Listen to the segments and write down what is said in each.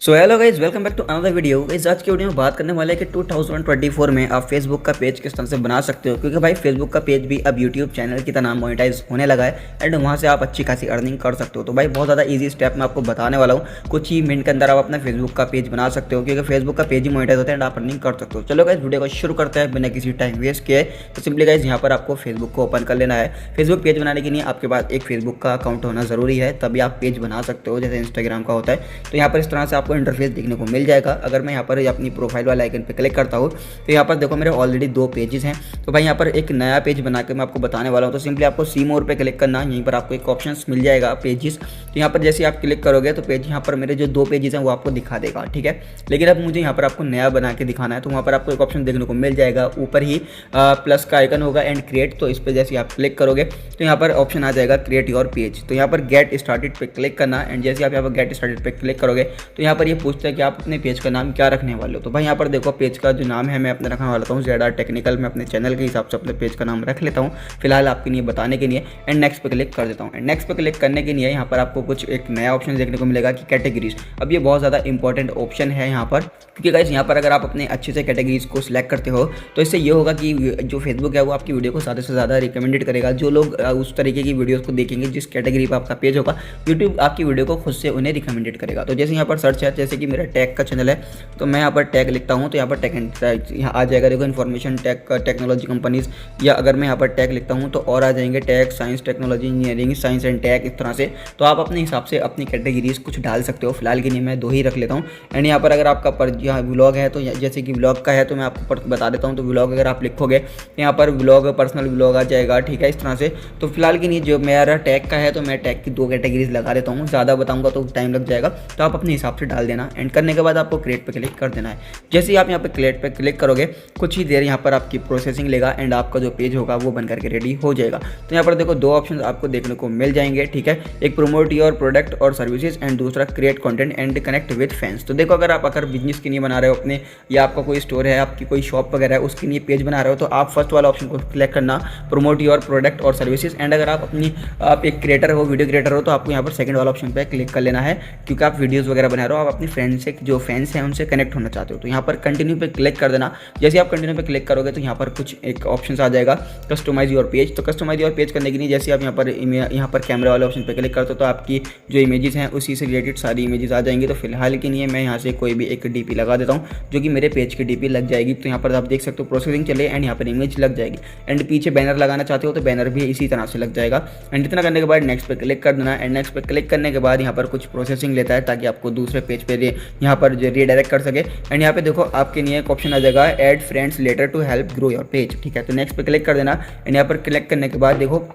So hello guys, welcome back to another video. Guys आज की video में बात करने वाले हैं कि 2024 में आप फेसबुक का पेज किस तरह से बना सकते हो, क्योंकि भाई फेसबुक का पेज भी अब यूट्यूब चैनल की तरह मोनेटाइज होने लगा है एंड वहाँ से आप अच्छी खासी अर्निंग कर सकते हो। तो भाई बहुत ज़्यादा इजी स्टेप मैं आपको बताने वाला हूँ। कुछ ही मिनट के अंदर आप अपना फेसबुक का पेज बना सकते हो, क्योंकि फेसबुक का पेज ही मोनेटाइज होता है एंड आप अर्निंग कर सकते हो। चलो गाइज वीडियो को शुरू करते हैं बिना किसी टाइम वेस्ट किए। तो सिंपली गाइज यहाँ पर आपको फेसबुक को ओपन कर लेना है। फेसबुक पेज बनाने के लिए आपके पास एक फेसबुक का अकाउंट होना ज़रूरी है, तभी आप पेज बना सकते हो, जैसे इंस्टाग्राम का होता है। तो यहाँ पर इस तरह से आपको इंटरफेस देखने को मिल जाएगा। अगर मैं यहाँ पर अपनी प्रोफाइल वाले आइकन पे क्लिक करता हूँ तो यहाँ पर देखो मेरे ऑलरेडी 2 पेजेस हैं। तो भाई यहाँ पर एक नया पेज बना के मैं आपको बताने वाला हूँ। तो सिंपली आपको सी मोर पे क्लिक करना, यहीं पर आपको एक ऑप्शन मिल जाएगा पेजेस। तो यहाँ पर जैसे आप क्लिक करोगे तो पेज यहाँ पर मेरे जो 2 पेजेस हैं वो आपको दिखा देगा, ठीक है। लेकिन अब मुझे यहाँ पर आपको नया बना के दिखाना है, तो वहाँ पर आपको एक ऑप्शन देखने को मिल जाएगा, ऊपर ही प्लस का आइकन होगा एंड क्रिएट। तो इस पर जैसे आप क्लिक करोगे तो यहाँ पर ऑप्शन आ जाएगा क्रिएट योर पेज। तो यहाँ पर गेट स्टार्टेड पे क्लिक करना एंड जैसे आप यहाँ पर गेट स्टार्टेड पे क्लिक करोगे तो यहाँ पर ये पूछता है कि आप अपने पेज का नाम क्या रखने वाले हो। तो भाई यहाँ पर देखो पेज का जो नाम है मैं अपने रखने वाला हूँ ZR टेक्निकल। मैं अपने चैनल के हिसाब से अपने पेज का नाम रख लेता हूँ फिलहाल आपके लिए बताने के लिए, एंड नेक्स्ट पे क्लिक कर देता हूँ। एंड नेक्स्ट पे क्लिक करने के लिए यहाँ पर आपको कुछ एक नया ऑप्शन देखने को मिलेगा कि कैटेगरीज। अब ये बहुत ज़्यादा इंपॉर्टेंट ऑप्शन है यहाँ पर, क्योंकि गाइस यहाँ पर अगर आप अपने अच्छे से कैटेगरीज को सिलेक्ट करते हो तो इससे ये होगा कि जो फेसबुक है वो आपकी वीडियो को ज़्यादा से ज़्यादा रिकमेंडेड करेगा। जो लोग उस तरीके की वीडियोस को देखेंगे जिस कैटेगरी पर आपका पेज होगा, यूट्यूब आपकी वीडियो को खुद से उन्हें रिकमेंडेड करेगा। तो जैसे यहाँ पर सर्च है, जैसे कि मेरा टैग का चैनल है तो मैं यहाँ पर टैग लिखता हूँ तो यहाँ पर टैग यहाँ आ जाएगा। देखो इन्फॉर्मेशन टैग टेक्नोलॉजी कंपनीज, या अगर मैं यहाँ पर टैग लिखता हूँ तो और आ जाएंगे tag science technology engineering science and tag, इस तरह से। तो आप अपने हिसाब से अपनी कैटेगरीज कुछ डाल सकते हो। फिलहाल के लिए मैं 2 ही रख लेता हूँ। एंड यहाँ पर अगर आपका यहाँ व्लॉग है तो जैसे कि व्लॉग का है तो मैं आपको बता देता हूँ। तो व्लॉग अगर आप लिखोगे तो यहाँ पर व्लॉग पर्सनल व्लॉग आ जाएगा, ठीक है, इस तरह से। तो फिलहाल के लिए जो मेरा टैग का है तो मैं टैग की 2 कैटेगरीज लगा देता हूँ। ज़्यादा बताऊँगा तो टाइम लग जाएगा, तो आप अपने हिसाब से डाल देना। एंड करने के बाद आपको क्रिएट पे क्लिक कर देना है। जैसे ही आप यहाँ पे क्रिएट पे क्लिक करोगे कुछ ही देर यहाँ पर आपकी प्रोसेसिंग लेगा एंड आपका जो पेज होगा वो बन करके रेडी हो जाएगा। तो यहाँ पर देखो 2 ऑप्शन आपको देखने को मिल जाएंगे, ठीक है। एक प्रमोट योर प्रोडक्ट और सर्विसेज एंड दूसरा create content and connect with fans. तो देखो अगर बिजनेस के लिए बना रहे हो अपने, या आपका कोई स्टोर है, आपकी कोई शॉप वगैरह है, उसके लिए पेज बना रहे हो तो आप फर्स्ट वाला ऑप्शन को सिलेक्ट करना, प्रमोट योर प्रोडक्ट और सर्विसेज। एंड अगर आप एक क्रिएटर हो, वीडियो क्रिएटर हो, तो आपको यहाँ पर सेकंड वाला ऑप्शन पे क्लिक कर लेना है, क्योंकि आप वीडियोस वगैरह बना रहे हो, आप अपनी फ्रेंड से जो फैंस हैं उनसे कनेक्ट होना चाहते हो। तो यहाँ पर कंटिन्यू पे क्लिक कर देना। जैसे आप कंटिन्यू पे क्लिक करोगे तो यहाँ पर कुछ एक ऑप्शन आ जाएगा कस्टमाइज योर पेज। तो कस्टमाइज योर पेज करने के लिए जैसे आप यहाँ पर कैमरा वाले ऑप्शन पे क्लिक करते हो तो आपकी जो इमेजेस हैं उसी से रिलेटेड सारी इमेजेस आ जाएंगी। तो फिलहाल के लिए मैं यहाँ से कोई भी एक डीपी लगा देता हूँ जो कि मेरे पेज की डीपी लग जाएगी। तो यहाँ पर आप देख सकते हो प्रोसेसिंग चले एंड यहाँ पर इमेज लग जाएगी। एंड पीछे बैनर लगाना चाहते हो तो बैनर भी इसी तरह से लग जाएगा। एंड इतना करने के बाद नेक्स्ट पे क्लिक कर देना। एंड नेक्स्ट पे क्लिक करने के बाद यहाँ पर कुछ प्रोसेसिंग लेता है ताकि आपको दूसरे पेज पे यहाँ पर रीडायरेक्ट कर सके। एंड यहाँ पे देखो आपके लिए एक ऑप्शन आ जाएगा add friends later to help grow your page, ठीक है। तो नेक्स्ट पे क्लिक कर देना। एंड यहाँ पर क्लिक करने के बाद देखो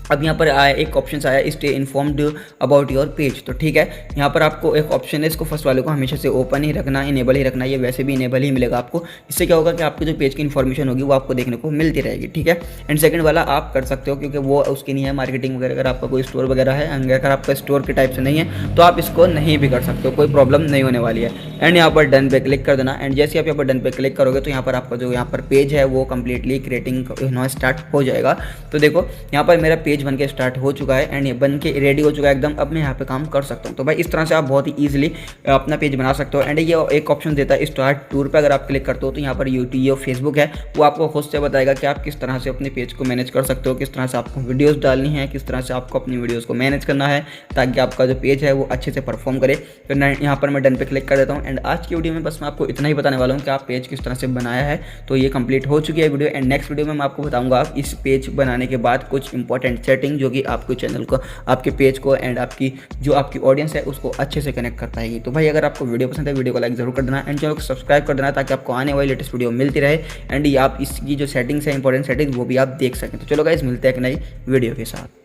अब यहाँ पर आया एक ऑप्शन आया stay informed about your page. तो ठीक है, यहाँ पर आपको एक ऑप्शन है, इसको फर्स्ट वाले को हमेशा से ओपन ही रखना, इनेबल ही रखना। ये वैसे भी इनेबल ही मिलेगा आपको। इससे क्या होगा कि आपके जो पेज की इन्फॉर्मेशन होगी वो आपको देखने को मिलती रहेगी, ठीक है। एंड सेकंड वाला आप कर सकते हो, क्योंकि वो उसके नहीं है मार्केटिंग वगैरह। अगर आपका कोई स्टोर वगैरह है, अगर आपका स्टोर के टाइप से नहीं है तो आप इसको नहीं भी कर सकते हो, कोई प्रॉब्लम नहीं होने वाली है। एंड यहाँ पर डन पे क्लिक कर देना। एंड जैसे आप यहाँ पर डन पे क्लिक करोगे तो यहाँ पर आपका जो यहाँ पर पेज है वो कंप्लीटली क्रिएटिंग स्टार्ट हो जाएगा। तो देखो यहाँ पर मेरा पेज बन के स्टार्ट हो चुका है एंड ये बन के रेडी हो चुका है एकदम। अब मैं यहाँ पे काम कर सकता हूँ। तो भाई इस तरह से आप बहुत ही ईजिली अपना पेज बना सकते हो। एंड ये एक ऑप्शन देता है स्टार्ट टूर पे, अगर आप क्लिक करते हो तो यहाँ पर यूट्यूब फेसबुक है वो आपको खुद से बताएगा कि आप किस तरह से अपने पेज को मैनेज कर सकते हो, किस तरह से आपको वीडियोस डालनी है, किस तरह से आपको अपनी वीडियोस को मैनेज करना है ताकि आपका जो पेज है वो अच्छे से परफॉर्म करे। तो यहाँ पर मैं डन पे क्लिक कर देता हूँ। एंड आज की वीडियो में बस मैं आपको इतना ही बताने वाला हूँ कि आप पेज किस तरह से बनाया है। तो ये कंप्लीट हो चुकी है वीडियो। एंड नेक्स्ट वीडियो में मैं आपको बताऊँगा इस पेज बनाने के बाद कुछ इंपॉर्टेंट सेटिंग जो कि आपके चैनल को, आपके पेज को एंड आपकी ऑडियंस है उसको अच्छे से कनेक्ट कर पाएगी। तो भाई अगर आपको वीडियो पसंद है वीडियो को लाइक जरूर कर देना एंड चैनल को सब्सक्राइब कर देना ताकि आपको आने वाली लेटेस्ट वीडियो मिलती रहे एंड आप इसकी जो सेटिंग्स है इंपॉर्टेंट सेटिंग्स वो भी आप देख सकें। तो चलो गाइस मिलते हैं एक नई वीडियो के साथ।